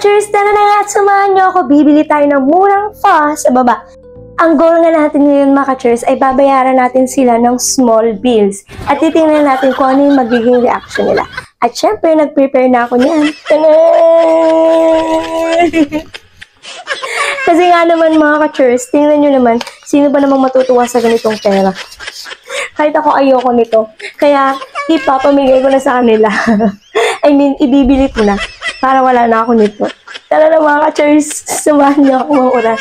ka-church, tara na nga at samahan niyo ako. Bibili tayo ng murang pho sa baba. Ang goal nga natin ngayon mga ka-church ay babayaran natin sila ng small bills. At titingnan natin kung ano yung magiging reaction nila. At syempre, nag-prepare na ako niyan. Kasi nga naman mga ka-church, tingnan nyo naman, sino ba namang matutuwa sa ganitong pera? Kahit ako ayoko nito. Kaya, ipapamigay ko na sa kanila. I mean, ibibili ko na. Para wala na ako nito. Tara na mga ka-church, samahan niyo ako mga oras.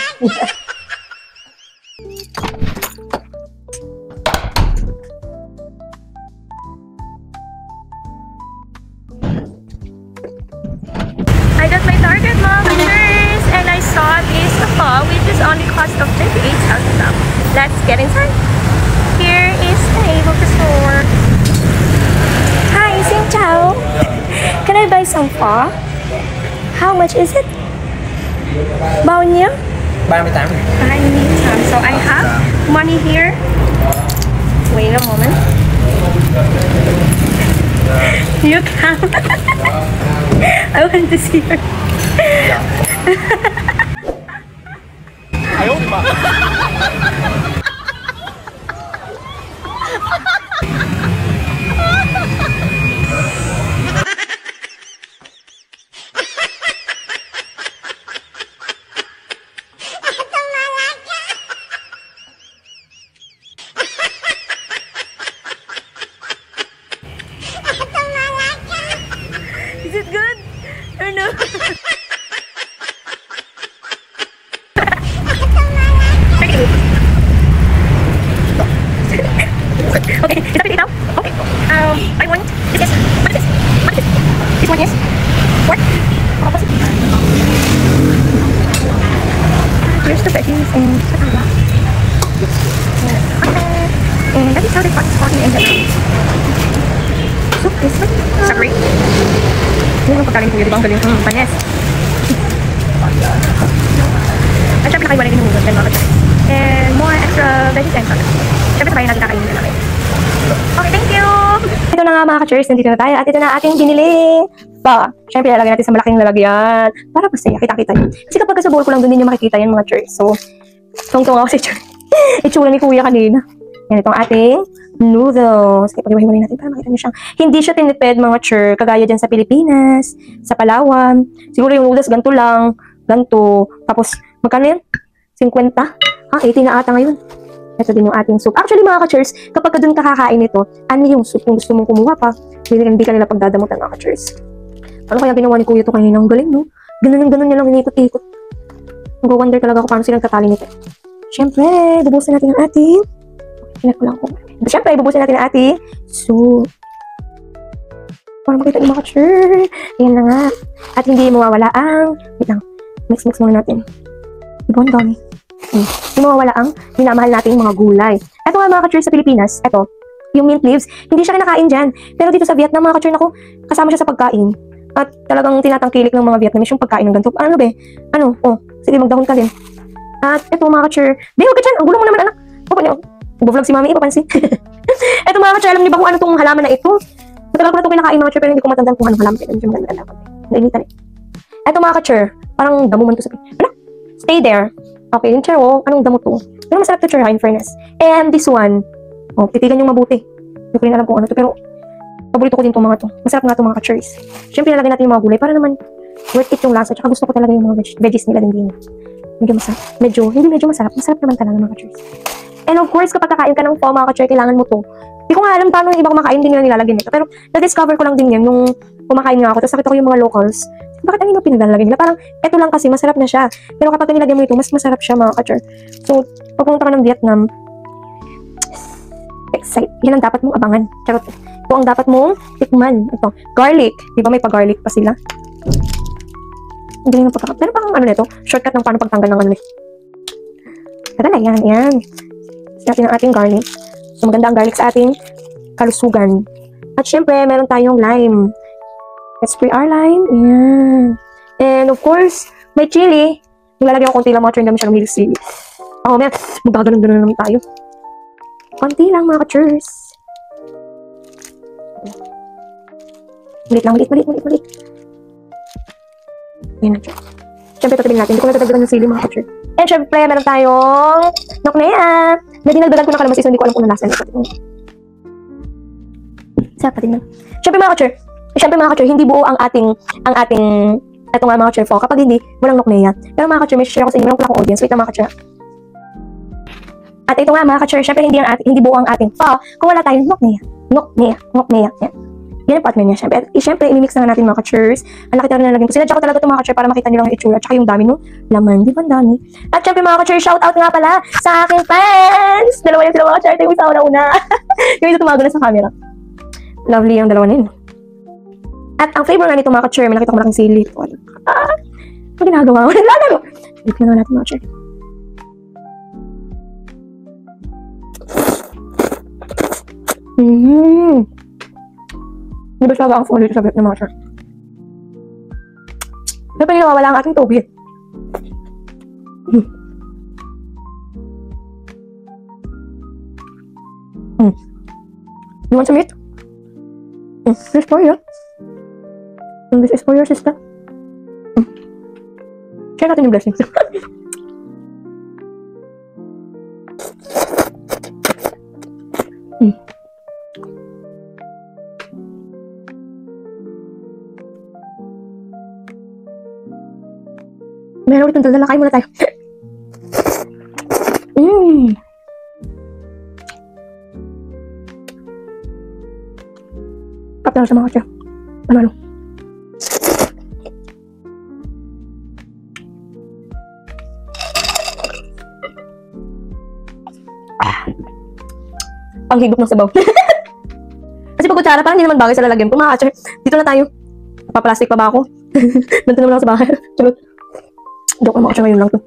I got my target mga ka-church, and I saw this pho, which is only cost of 38,000 now. Let's get inside. Here is the name of the store. Hi, xin chào. Can I buy some pho? How much is it? Bao nhiêu? 38. 38. So I have money here. Wait a moment. You can. I want to see her. Is it good or no? Okay, is that it now? Okay. I want this is what is this? What is this? This one is what? Here's the veggies and patata. And that is how they cut on and the soup is savory. Yun yung pagkaling kuya, di ba? Ang galing. Panes. At syempre nakaiwalay din yung noodles and mga ka-church. And more extra veggies and salad. Syempre sabayin natin kakainin na namin. Okay, thank you! Ito na nga mga ka-church, nandito na tayo. At ito na ating binili pa. Syempre lalagyan natin sa malaking lalagyan. Para masaya, kita-kita yun. Kasi kapag sa bowl ko lang, doon din yung makikita yan mga church. So, tungtong ako si church. Itsura ni kuya kanina. Yan itong ating noodles. Kaya pag-iwahiwalay natin para makita nyo siyang hindi siya tinipid mga church. Kagaya dyan sa Pilipinas, sa Palawan. Siguro yung noodles ganito lang. Ganito. Tapos, magkano yan? 50? 80 na ata ngayon. Ito din yung ating soup. Actually mga ka-church, kapag ka dun kakakain ito, ano yung soup yung gusto mong kumuha pa, hindi ka nila pagdadamutan mga ka-church. Ano kaya ginawa ni kuya ito kanina? Ang galing, no? Ganun niya lang inikot-ikot. Nag-wonder talaga ako paano silang tatali nito. Siyempre, bubusin natin ang ating pinag ko lang ko. Siyempre, bubusin natin ang ating soup. Para makita yung mga ka-church. Ayan na nga. At hindi mawawala ang wait lang. Mix muna natin. Diba ang dami? Hindi mawawala ang minamahal natin mga gulay. Ito nga mga ka-church sa Pilipinas, ito, yung mint leaves, hindi siya kinakain dyan. Pero dito sa Vietnam mga ka-church, ako, kasama siya sa pagkain. At talagang tinatangkilik ng mga Vietnamese yung pagkain ng ganito. Ano be? Ano? Oh, sige magdahon ka din. At ito mga ka-church, di huwag ka dyan, ang gulo mo naman anak. Papa niyo, mag-vlog si mami, ipapansin. Ito mga ka-church, alam niyo ba kung ano tong halaman na ito? Matagal ko na itong kinakain mga ka-church, pero hindi ko matandaan kung anong halaman. Hindi ko maganda. Nainitan eh. Ito mga ka-church, parang damo man to sa ano? Stay there. Okay, yung chair, oh, anong damo to? Pero masarap to chair, in fairness. And this one, oh, titigan yung mabuti. Hindi ko rin alam kung ano to, pero paborito ko din itong mga to. Masarap nga itong mga ka-church. Siyempre, nalagyan natin yung mga gulay para naman worth it yung lasa. Tsaka gusto ko talaga yung mga veggies nila din. Medyo masarap. Hindi medyo masarap. Masarap naman talaga mga ka-church. And of course, kapag kakain ka ng pho, mga ka-church, kailangan mo to. Hindi ko nga alam paano yung iba kumakain din nila nilalagyan nito. Pero na-discover ko lang din yan nung kumakain nga ako. Tapos nakita ko yung mga locals. Bakit ang ino pinalalagay nila? Parang, eto lang kasi, masarap na siya. Pero kapag nilagyan mo ito, mas masarap siya mga ka-church. So, pag pumunta ka ng Vietnam, excite. Yan ang dapat mong abangan. Charot. Ito ang dapat mong tikman. Ito, garlic. Di ba may pa-garlic pa sila? Hindi yung pagkakap. Pero parang ano nito, shortcut ng paano pagtanggal ng ano eh. Tara na, yan. Natin ang ating garlic. So, maganda ang garlic sa ating kalusugan. At syempre, meron tayong lime. Let's spray our lime. Ayan. And of course, may chili. Nilalagyan ko konti lang mga church, namin siya ng sili. Ako, man, magkaganon-ganon naman tayo. Konti lang mga ka-church. Malit lang, malit. Ayan na siya. Siyempre, tatagin natin. Hindi ko natadagdagan ng sili, mga ka-church. And syempre, meron tayong noknea. Na dinagdagan ko ng kalamansi, so hindi ko alam kung anong lasa nito. Sarap natin lang. Syempre, mga ka-church, hindi buo ang ating, eto nga mga ka-church po, kapag hindi, walang noknea. Pero mga ka-church, may share ako sa inyo, meron pala akong audience. Wait lang mga ka-church. At ito nga mga ka-church, syempre hindi buo ang ating pho kung wala tayong noknea. Yan ang partner niya, syempre. Syempre, imimix na natin mga ka-church. Ang laki talaga na lagyan ko. Sinadya ko talaga ito mga ka-church para makita nila ang itsura. Tsaka yung dami nung laman. Di ba ang dami? At syempre mga ka-church, shout out nga pala sa aking fans! Dalawa yung sila mga ka-church. Yung isa una. Yung isa tumago na sa camera. Lovely yung dalawa na yun. At ang flavor nga nito mga ka-church, may nakita ko malaking sili. Ano ginagawa ko? Nalalo! Dito na natin mga ka-church. Hindi ba siya ang fully sa bit ng mga church? Pero pa nawawala ang ating tubig. You want some meat? This is for you. And this is for your sister. Share natin yung blessings. Meron ulit ng dala. Kain muna tayo. Kapag sa mga siya. Ano? Panghigop ng sabaw. Kasi pag kutsara, parang hindi naman bagay sa lalagyan ko. Mga ka-church, dito na tayo. Paplastic pa ba ako? Nandito naman ako sa bahay. Charot. Joke naman kasi ngayon lang to.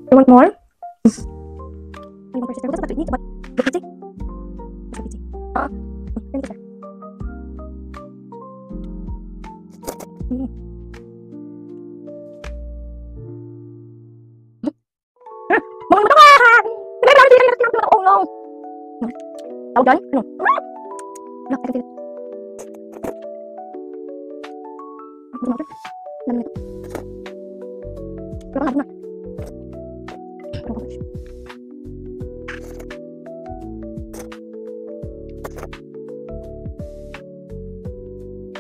You want more? You want to what about what? Look at it. Oh no! Tawag dyan? Ano? Look, I can feel it. Lamig ito. Pero na.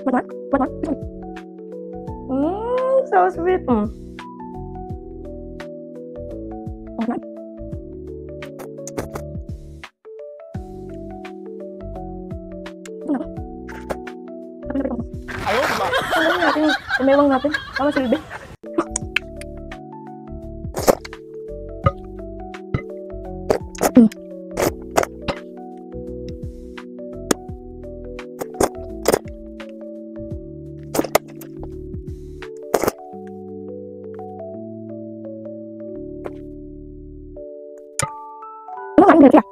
What one? So sweet. What? Ano natin? Umewang natin. Tama silbi. Ano nga? Hindi siya.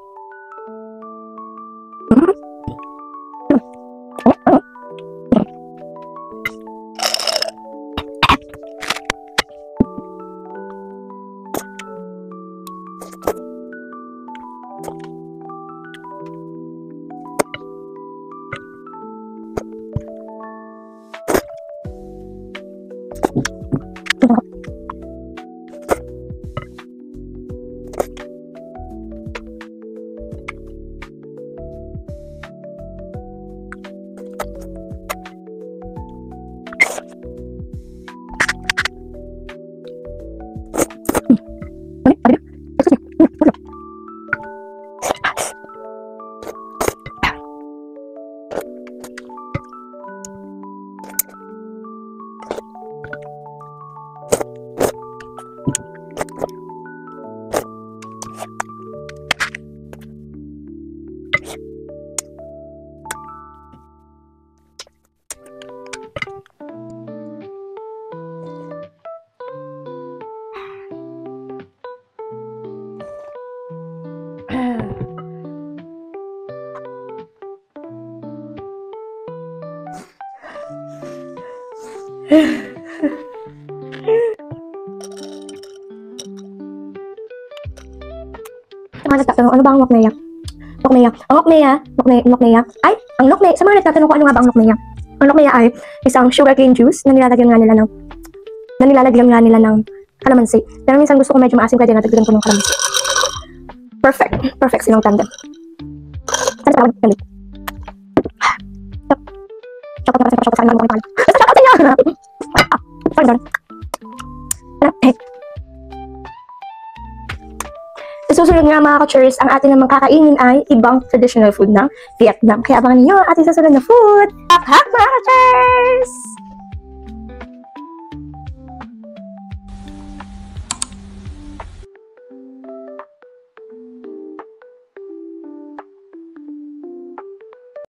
Ano ba ang wak na yak? Nokmeya. Ang nokmeya. Ay, ang nokmeya. Sa mga nagtatanong ko ano nga ba ang nokmeya? Ang nokmeya ay isang sugarcane juice na nilalagyan nga nila ng kalamansi. Pero minsan gusto ko medyo maasim kaya dinadagdagan ko ng kalamansi. Perfect. Perfect silang tandem. Sana sa tawag galit. Chokot na kasi chokot sa akin. Basta chokot sa inyo! Sorry, darn. Sa susunod nga mga ka-churs, ang ating namang kakainin ay ibang traditional food ng Vietnam. Kaya abangan ninyo ang ating susunod na food. Hak mga ka-churs!